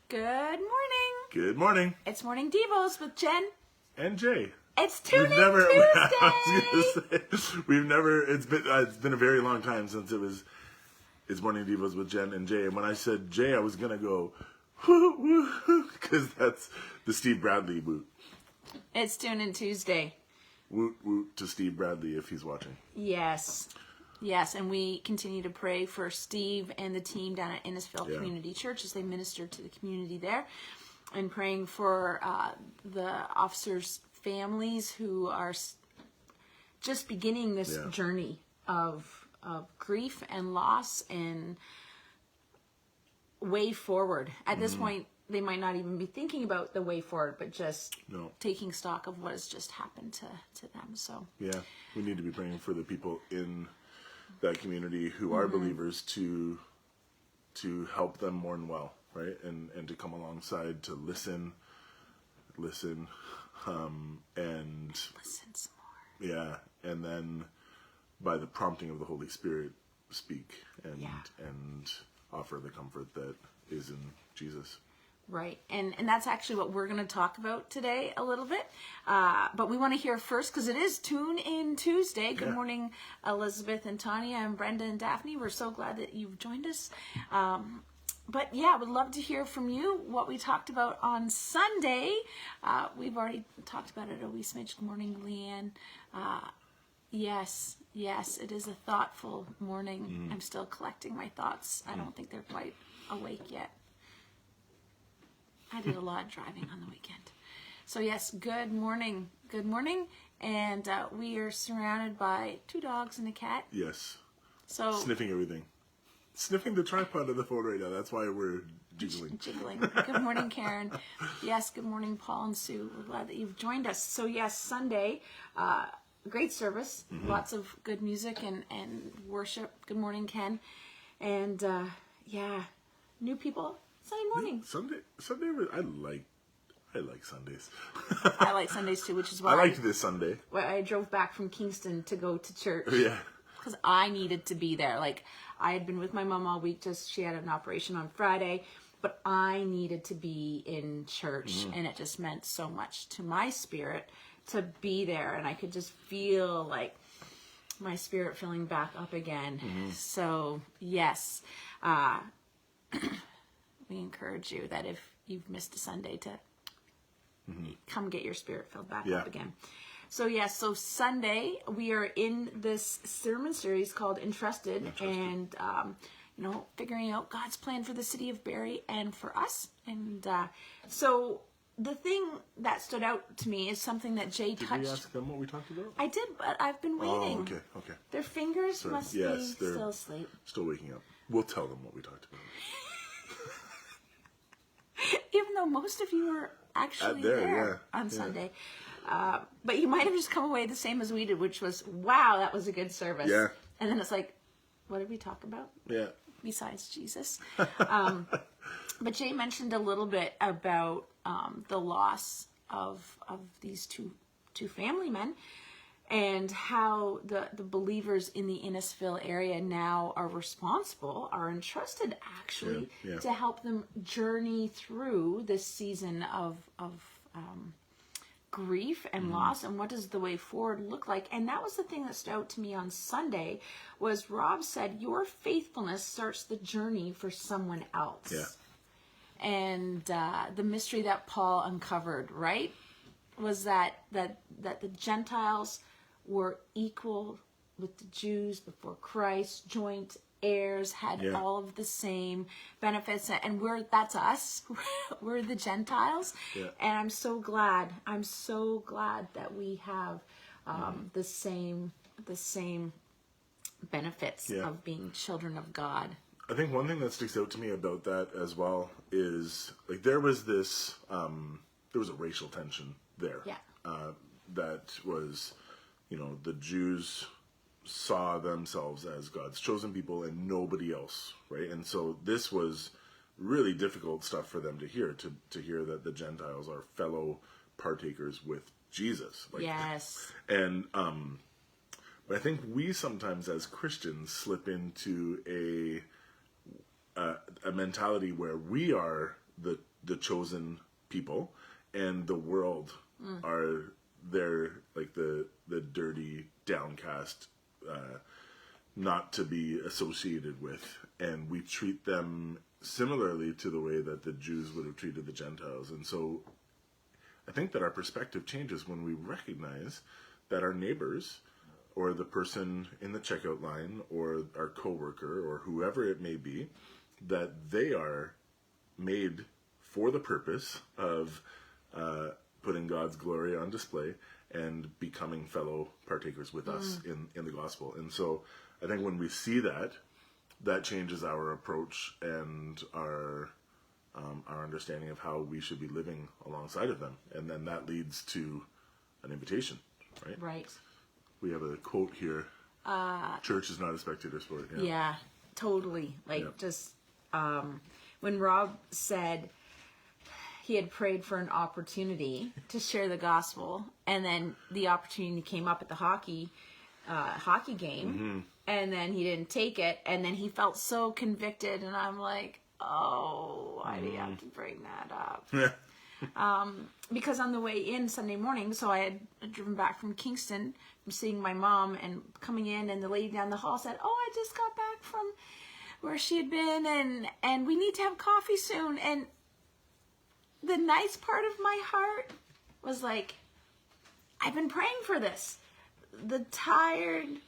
Good morning. Good morning. It's Morning Devos with Jen. And Jay. It's Tuesday. It's been a very long time since it's Morning Devos with Jen and Jay. And when I said Jay, I was going to go, whoo, because that's the Steve Bradley woot. It's Tune In Tuesday. Woot, woot to Steve Bradley if he's watching. Yes, and we continue to pray for Steve and the team down at Innisfil Community Church as they minister to the community there, and praying for the officers' families who are just beginning this journey of grief and loss and way forward. At this point, they might not even be thinking about the way forward, but just taking stock of what has just happened to them. So yeah, we need to be praying for the people in that community who are believers to help them mourn well, right? And to come alongside to listen, and listen some more. Yeah, and then by the prompting of the Holy Spirit, speak and offer the comfort that is in Jesus. Right, and that's actually what we're going to talk about today a little bit. But we want to hear first, because it is Tune In Tuesday. Good morning, Elizabeth and Tanya and Brenda and Daphne. We're so glad that you've joined us. But yeah, would love to hear from you what we talked about on Sunday. We've already talked about it a wee smidge. Good morning, Leanne. Yes, it is a thoughtful morning. I'm still collecting my thoughts. I don't think they're quite awake yet. I did a lot of driving on the weekend. So yes, good morning. And we are surrounded by 2 dogs and a cat. Yes. So sniffing everything. Sniffing the tripod of the phone right now. That's why we're jiggling. Good morning, Karen. Yes, good morning, Paul and Sue. We're glad that you've joined us. So yes, Sunday, great service. Lots of good music and worship. Good morning, Ken. And new people. Sunday morning. Sunday. I like Sundays. I like Sundays too, which is why I liked this Sunday. I drove back from Kingston to go to church. Yeah. Because I needed to be there. Like, I had been with my mom all week. She had an operation on Friday, but I needed to be in church, and it just meant so much to my spirit to be there, and I could just feel like my spirit filling back up again. So yes. We encourage you that if you've missed a Sunday to come get your spirit filled back up again. So so Sunday we are in this sermon series called Entrusted. And figuring out God's plan for the city of Barrie and for us. And so the thing that stood out to me is something that Jay touched. Did we ask them what we talked about? I did, but I've been waiting. Oh, okay. Their fingers must be still asleep. Still waking up. We'll tell them what we talked about. Even though most of you were actually there on Sunday. But you might have just come away the same as we did, which was, wow, that was a good service. Yeah. And then it's like, what did we talk about? Yeah. Besides Jesus. But Jay mentioned a little bit about the loss of these two family men, and how the believers in the Innisfil area now are entrusted actually to help them journey through this season of grief and loss, and what does the way forward look like. And that was the thing that stood out to me on Sunday, was Rob said, your faithfulness starts the journey for someone else. Yeah. And the mystery that Paul uncovered, right, was that the Gentiles were equal with the Jews before Christ, joint heirs, had all of the same benefits, and that's us. We're the Gentiles. And I'm so glad that we have the same benefits of being children of God. I think one thing that sticks out to me about that as well is, like, there was a racial tension there. That was, the Jews saw themselves as God's chosen people and nobody else, right? And so this was really difficult stuff for them to hear that the Gentiles are fellow partakers with Jesus. Yes. And but I think we sometimes as Christians slip into a mentality where we are the the chosen people, and the world are they're like the dirty, downcast, not to be associated with, and we treat them similarly to the way that the Jews would have treated the Gentiles. And so I think that our perspective changes when we recognize that our neighbors, or the person in the checkout line, or our coworker, or whoever it may be, that they are made for the purpose of putting God's glory on display and becoming fellow partakers with us in the gospel. And so I think when we see that, that changes our approach and our understanding of how we should be living alongside of them. And then that leads to an invitation, right? Right. We have a quote here. Church is not a spectator sport. Yeah, totally. Just when Rob said he had prayed for an opportunity to share the gospel, and then the opportunity came up at the hockey game, and then he didn't take it, and then he felt so convicted, and I'm like, oh, why do you have to bring that up? Because on the way in Sunday morning, so I had driven back from Kingston, from seeing my mom, and coming in, and the lady down the hall said, oh, I just got back from where she had been, and we need to have coffee soon. And the nice part of my heart was like, I've been praying for this. The tired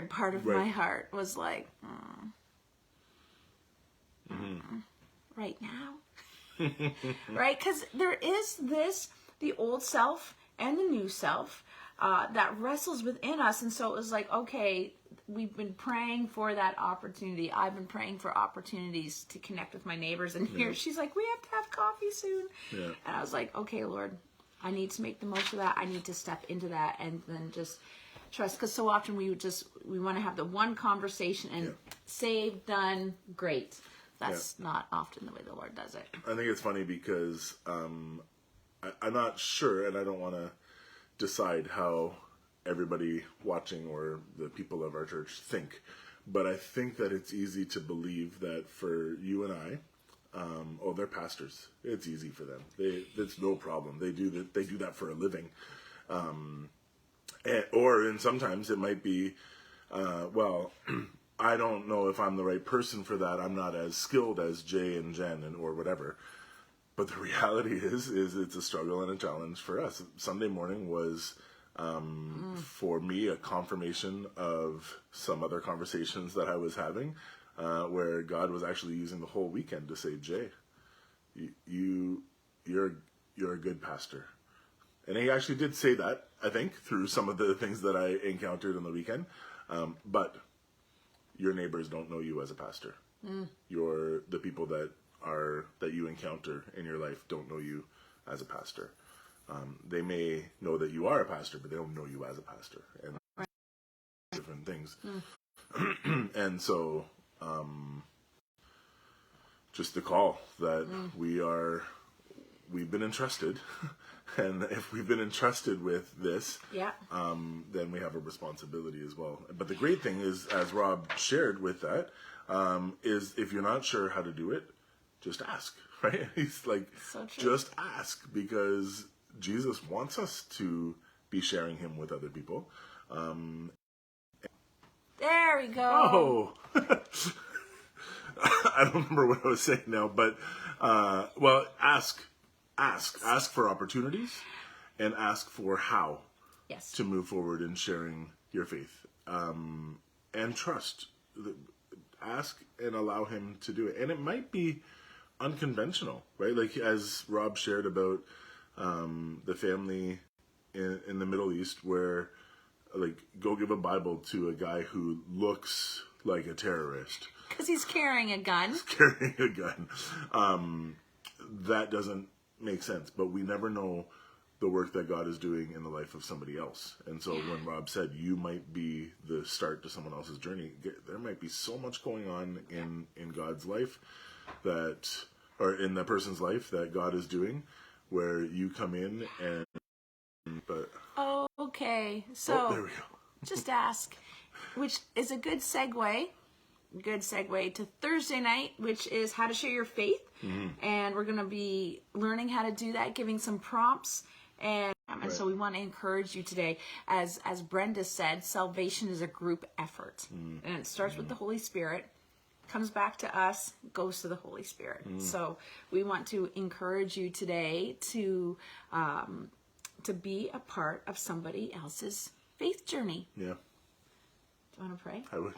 part of my heart was like, right now? Right? Because there is the old self and the new self that wrestles within us. And so it was like, okay, we've been praying for that opportunity. I've been praying for opportunities to connect with my neighbors. And here she's like, we have to have coffee soon. Yeah. And I was like, okay, Lord, I need to make the most of that. I need to step into that and then just trust. Because so often we want to have the one conversation and saved, done, great. That's not often the way the Lord does it. I think it's funny because I'm not sure, and I don't want to decide how everybody watching or the people of our church think, but I think that it's easy to believe that for you and I, they're pastors. It's easy for them. It's no problem. They do that for a living, and sometimes it might be, I don't know if I'm the right person for that. I'm not as skilled as Jay and Jen or whatever. But the reality is it's a struggle and a challenge for us. Sunday morning was, for me, a confirmation of some other conversations that I was having, where God was actually using the whole weekend to say, Jay, you're a good pastor. And he actually did say that, I think, through some of the things that I encountered on the weekend. But your neighbors don't know you as a pastor. The people that you encounter in your life don't know you as a pastor. They may know that you are a pastor, but they don't know you as a pastor, and different things. And so, just the call that we've been entrusted, and if we've been entrusted with this, then we have a responsibility as well. But the great thing is, as Rob shared with that, is if you're not sure how to do it, just ask, right? He's like, so just ask, because Jesus wants us to be sharing him with other people. There we go. Oh, I don't remember what I was saying now, but ask for opportunities, and ask for how to move forward in sharing your faith, and trust. Ask and allow him to do it, and it might be unconventional, right? Like as Rob shared about the family in the Middle East, where like go give a Bible to a guy who looks like a terrorist because he's carrying a gun. That doesn't make sense, but we never know the work that God is doing in the life of somebody else. And so when Rob said you might be the start to someone else's journey, there might be so much going on in God's life or in the person's life that God is doing, where you come in okay, so there we go. Just ask, which is a good segue good segue to Thursday night, which is how to share your faith. And we're going to be learning how to do that, giving some prompts. And so we want to encourage you today. As Brenda said, salvation is a group effort. And it starts with the Holy Spirit, comes back to us, goes to the Holy Spirit. So we want to encourage you today to be a part of somebody else's faith journey. Yeah. Do you want to pray? I would.